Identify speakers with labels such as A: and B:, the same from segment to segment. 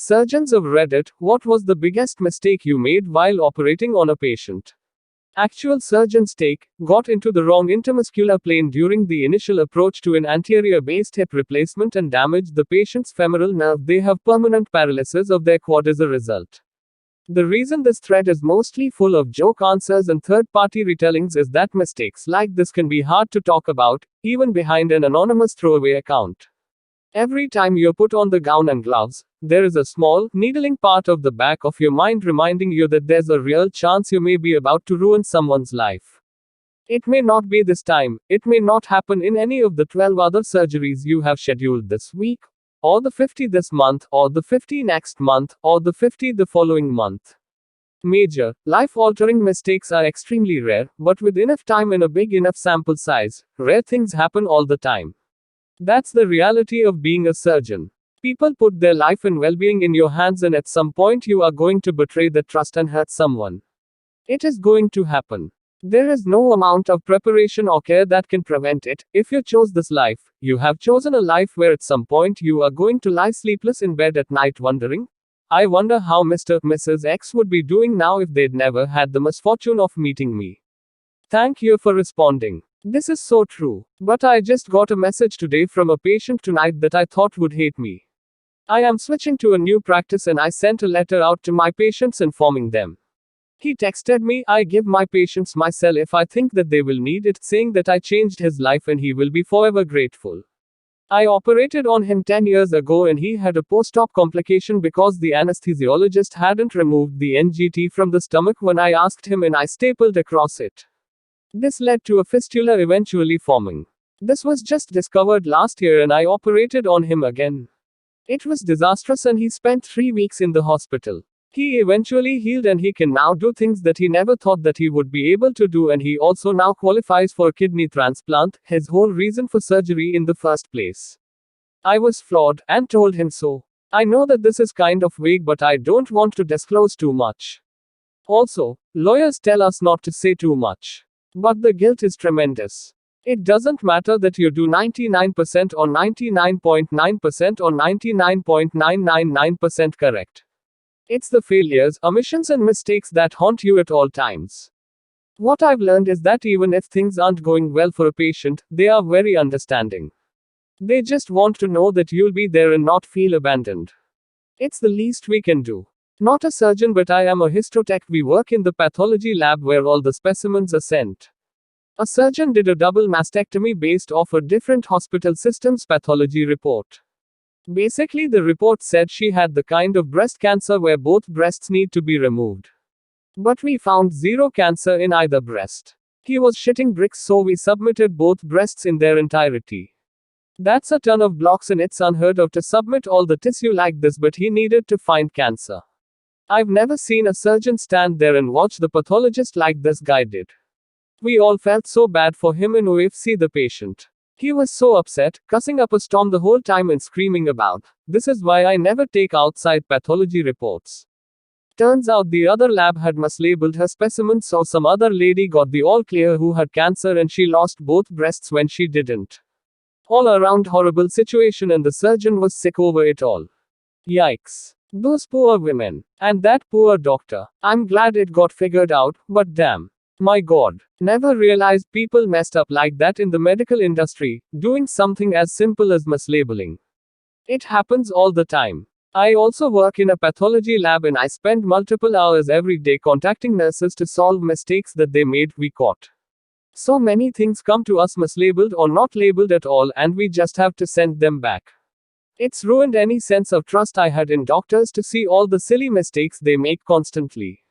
A: Surgeons of Reddit, what was the biggest mistake you made while operating on a patient? Actual surgeons got into the wrong intermuscular plane during the initial approach to an anterior based hip replacement and damaged the patient's femoral nerve. They have permanent paralysis of their quad as a result. The reason this thread is mostly full of joke answers and third party retellings is that mistakes like this can be hard to talk about, even behind an anonymous throwaway account. Every time you put on the gown and gloves, there is a small, needling part of the back of your mind reminding you that there's a real chance you may be about to ruin someone's life. It may not be this time, it may not happen in any of the 12 other surgeries you have scheduled this week, or the 50 this month, or the 50 next month, or the 50 the following month. Major, life-altering mistakes are extremely rare, but with enough time and a big enough sample size, rare things happen all the time. That's the reality of being a surgeon. People put their life and well-being in your hands, and at some point you are going to betray that trust and hurt someone. It is going to happen. There is no amount of preparation or care that can prevent it. If you chose this life, you have chosen a life where at some point you are going to lie sleepless in bed at night wondering, I wonder how Mr. Mrs. X would be doing now if they'd never had the misfortune of meeting me. Thank you for responding. This is so true. But I just got a message today from a patient tonight that I thought would hate me. I am switching to a new practice and I sent a letter out to my patients informing them. He texted me, I give my patients my cell if I think that they will need it, saying that I changed his life and he will be forever grateful. I operated on him 10 years ago and he had a post-op complication because the anesthesiologist hadn't removed the NGT from the stomach when I asked him and I stapled across it. This led to a fistula eventually forming. This was just discovered last year and I operated on him again. It was disastrous and he spent 3 weeks in the hospital. He eventually healed and he can now do things that he never thought that he would be able to do, and he also now qualifies for a kidney transplant, his whole reason for surgery in the first place. I was flawed, and told him so. I know that this is kind of vague, but I don't want to disclose too much. Also, lawyers tell us not to say too much. But the guilt is tremendous. It doesn't matter that you do 99% or 99.9% or 99.999% correct. It's the failures, omissions and mistakes that haunt you at all times. What I've learned is that even if things aren't going well for a patient, they are very understanding. They just want to know that you'll be there and not feel abandoned. It's the least we can do. Not a surgeon, but I am a histotech. We work in the pathology lab where all the specimens are sent. A surgeon did a double mastectomy based off a different hospital system's pathology report. Basically, the report said she had the kind of breast cancer where both breasts need to be removed. But we found zero cancer in either breast. He was shitting bricks, so we submitted both breasts in their entirety. That's a ton of blocks and it's unheard of to submit all the tissue like this, but he needed to find cancer. I've never seen a surgeon stand there and watch the pathologist like this guy did. We all felt so bad for him and OFC the patient. He was so upset, cussing up a storm the whole time and screaming about, "This is why I never take outside pathology reports." Turns out the other lab had mislabeled her specimen, so some other lady got the all clear who had cancer and she lost both breasts when she didn't. All around horrible situation, and the surgeon was sick over it all. Yikes. Those poor women. And that poor doctor. I'm glad it got figured out, but damn. My God. Never realized people messed up like that in the medical industry, doing something as simple as mislabeling. It happens all the time. I also work in a pathology lab and I spend multiple hours every day contacting nurses to solve mistakes that they made. We caught so many things come to us mislabeled or not labeled at all, and we just have to send them back. It's ruined any sense of trust I had in doctors to see all the silly mistakes they make constantly.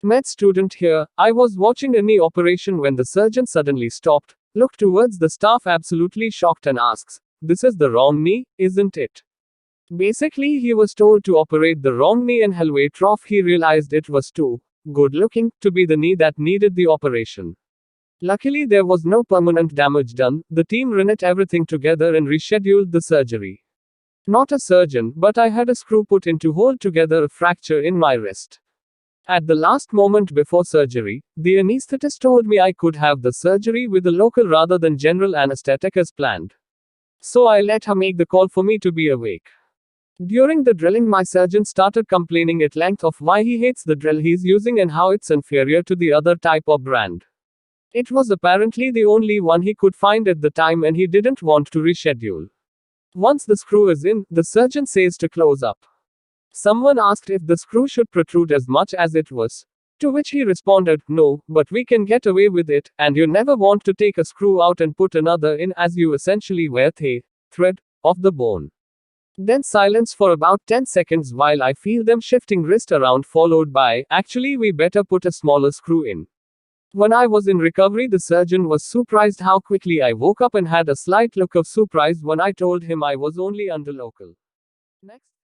A: Med student here, I was watching a knee operation when the surgeon suddenly stopped, looked towards the staff absolutely shocked and asks, "This is the wrong knee, isn't it?" Basically, he was told to operate the wrong knee, and halfway through he realized it was too good looking to be the knee that needed the operation. Luckily, there was no permanent damage done. The team knit everything together and rescheduled the surgery. Not a surgeon, but I had a screw put in to hold together a fracture in my wrist. At the last moment before surgery, the anesthetist told me I could have the surgery with a local rather than general anesthetic as planned. So I let her make the call for me to be awake. During the drilling, my surgeon started complaining at length of why he hates the drill he's using and how it's inferior to the other type or brand. It was apparently the only one he could find at the time and he didn't want to reschedule. Once the screw is in, the surgeon says to close up. Someone asked if the screw should protrude as much as it was. To which he responded, no, but we can get away with it, and you never want to take a screw out and put another in as you essentially wear the thread of the bone. Then silence for about 10 seconds while I feel them shifting wrist around, followed by, actually, we better put a smaller screw in. When I was in recovery, the surgeon was surprised how quickly I woke up and had a slight look of surprise when I told him I was only under local. Next.